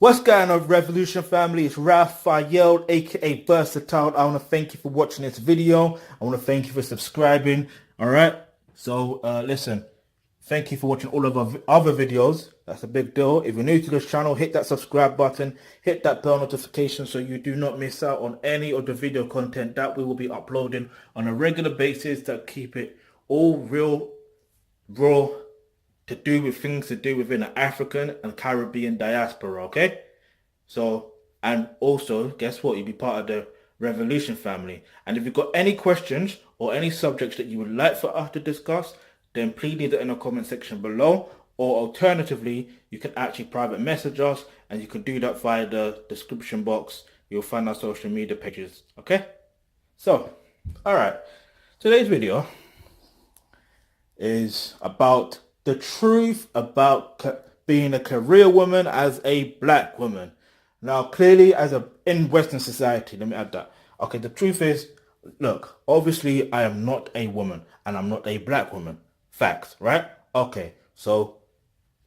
What's going on, Revolution family? It's Raphael, aka Versatile. I want to thank you for watching this video. I want to thank you for subscribing. All right. So listen, thank you for watching all of our other videos. That's a big deal. If you're new to this channel, hit that subscribe button, hit that bell notification so you do not miss out on any of the video content that we will be uploading on a regular basis that keep it all real, raw, to do with things to do within the African and Caribbean diaspora, okay? So, and also, guess what? You'll be part of the Revolution family. And if you've got any questions or any subjects that you would like for us to discuss, then please leave it in the comment section below. Or alternatively, you can actually private message us, and you can do that via the description box. You'll find our social media pages, okay? So, all right. Today's video is about the truth about being a career woman as a black woman. Now, clearly, in Western society, let me add that. Okay, the truth is, look, obviously, I am not a woman and I'm not a black woman. Facts, right? Okay, so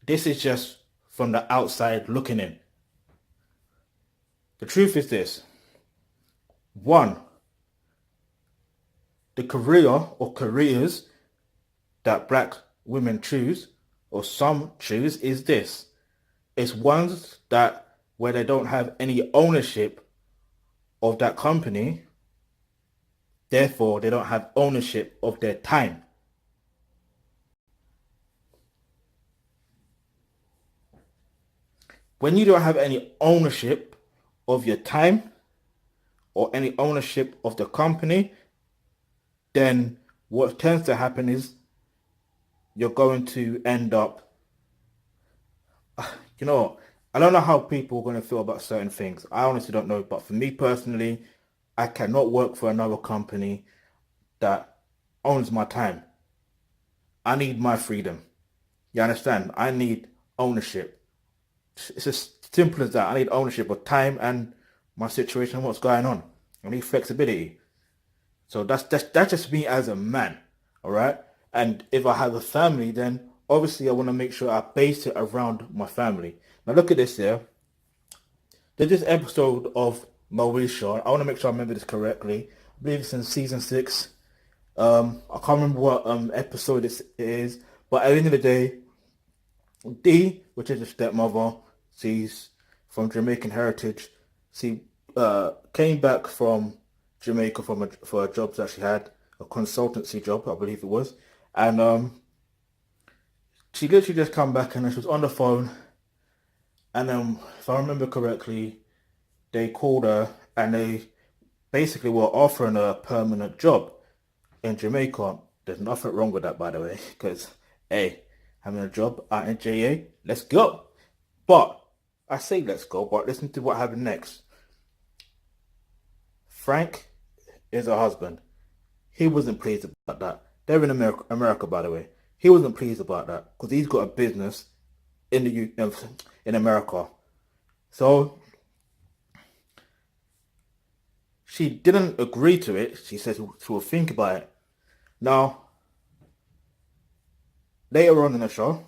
this is just from the outside looking in. The truth is this. One, the career or careers that black women choose, or some choose, is this. It's ones that where they don't have any ownership of that company, therefore they don't have ownership of their time. When you don't have any ownership of your time or any ownership of the company, then what tends to happen is you're going to end up, I don't know how people are going to feel about certain things. I honestly don't know. But for me personally, I cannot work for another company that owns my time. I need my freedom. You understand? I need ownership. It's as simple as that. I need ownership of time and my situation and what's going on. I need flexibility. So that's just me as a man. All right? And if I have a family, then obviously I want to make sure I base it around my family. Now look at this here. There's this episode of Moesha. I want to make sure I remember this correctly. I believe it's in season 6. I can't remember what episode it is. But at the end of the day, Dee, which is a stepmother, she's from Jamaican heritage. She came back from Jamaica for a job that she had, a consultancy job, I believe it was. And she literally just come back and she was on the phone. And if I remember correctly, they called her and they basically were offering her a permanent job in Jamaica. There's nothing wrong with that, by the way, because, hey, having a job out in JA, let's go. But, I say let's go, but listen to what happened next. Frank is her husband. He wasn't pleased about that. They're in America, by the way. He wasn't pleased about that because he's got a business in America. So she didn't agree to it. She said she will think about it. Now, later on in the show,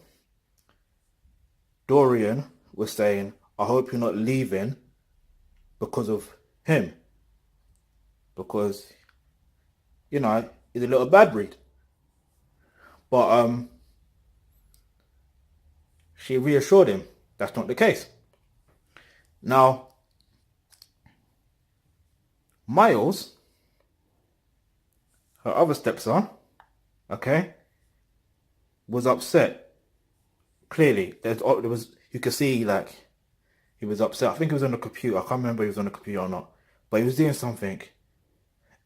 Dorian was saying, I hope you're not leaving because of him. Because, he's a little bad breed. But she reassured him that's not the case. Now, Miles, her other stepson, okay, was upset. Clearly, you could see like he was upset. I think he was on the computer. I can't remember if he was on the computer or not, but he was doing something.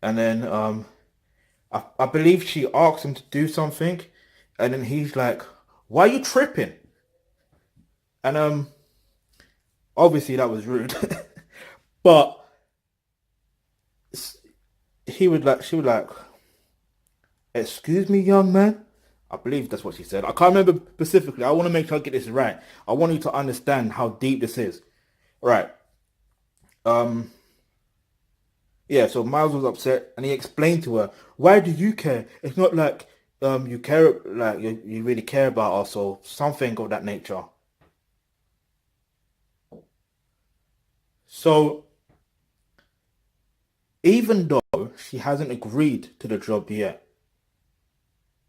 And then I believe she asked him to do something, and then he's like, "Why are you tripping?" And obviously that was rude, but she would like, "Excuse me, young man." I believe that's what she said. I can't remember specifically. I want to make sure I get this right. I want you to understand how deep this is. Right. Yeah, so Miles was upset and he explained to her, why do you care? It's not like you care, like you really care about us or something of that nature. So even though she hasn't agreed to the job yet,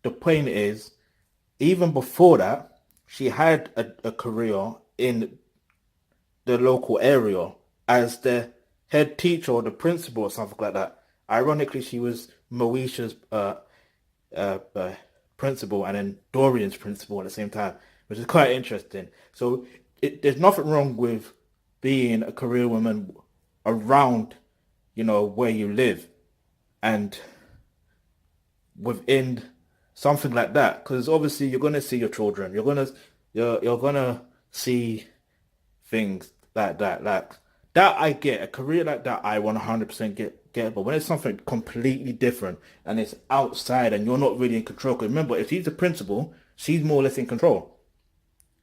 the point is, even before that, she had a career in the local area as the head teacher or the principal or something like that. Ironically, she was Moesha's principal and then Dorian's principal at the same time, which is quite interesting. So there's nothing wrong with being a career woman around, where you live and within something like that, because obviously you're gonna see your children, you're gonna see things like that. Like that I get. A career like that I 100% get. But when it's something completely different and it's outside and you're not really in control, because remember, if she's the principal, she's more or less in control.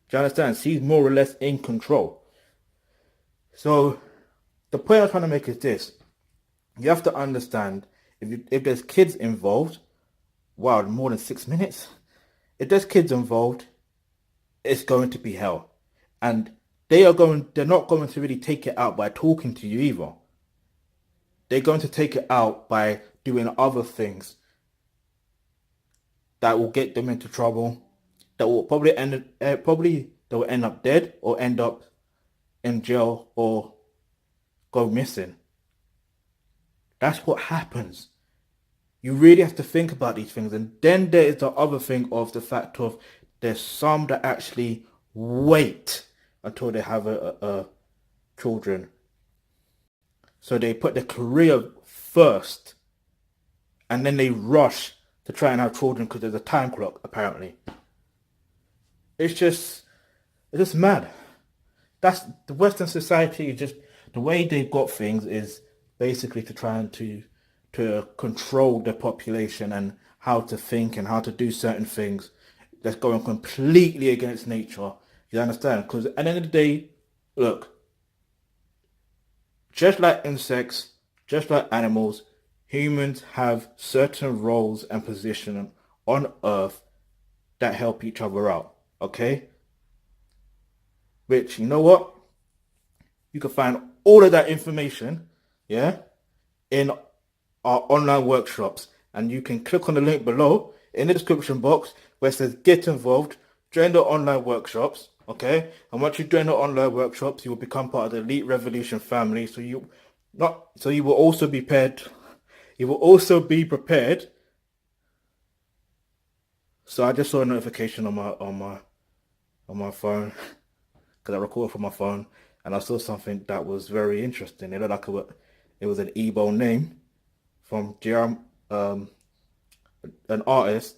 Do you understand? She's more or less in control. So the point I'm trying to make is this. You have to understand if there's kids involved, wow, more than 6 minutes. If there's kids involved, it's going to be hell. And they're not going to really take it out by talking to you either. They're going to take it out by doing other things that will get them into trouble, that will probably they'll end up dead or end up in jail or go missing. That's what happens. You really have to think about these things. And then there is the other thing of the fact of there's some that actually wait until they have a children. So they put their career first and then they rush to try and have children because there's a time clock, apparently. It's just mad. That's the Western society. Just the way they've got things is basically to try and to control the population and how to think and how to do certain things that's going completely against nature. You understand? Because at the end of the day, look, just like insects, just like animals, humans have certain roles and positions on Earth that help each other out. Okay? Which, you know what? You can find all of that information, yeah, in our online workshops. And you can click on the link below in the description box where it says get involved, join the online workshops, okay? And once you join the online workshops, you will become part of the Elite Revolution family. So you will also be prepared. You will also be prepared. So I just saw a notification on my phone because I recorded from my phone, and I saw something that was very interesting. It looked like it was an Igbo name from GRM, an artist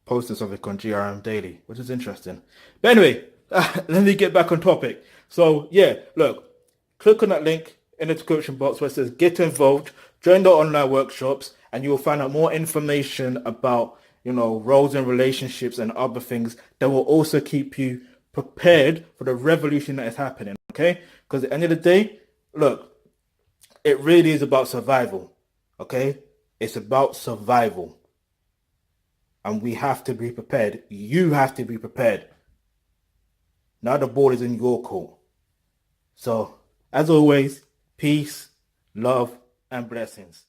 posted something on GRM Daily, which is interesting. But anyway, let me get back on topic. So yeah, look, click on that link in the description box where it says get involved, join the online workshops, and you will find out more information about, roles and relationships and other things that will also keep you prepared for the revolution that is happening, okay? Because at the end of the day, look, it really is about survival, okay? It's about survival. And we have to be prepared. You have to be prepared. Now the ball is in your court. So, as always, peace, love, and blessings.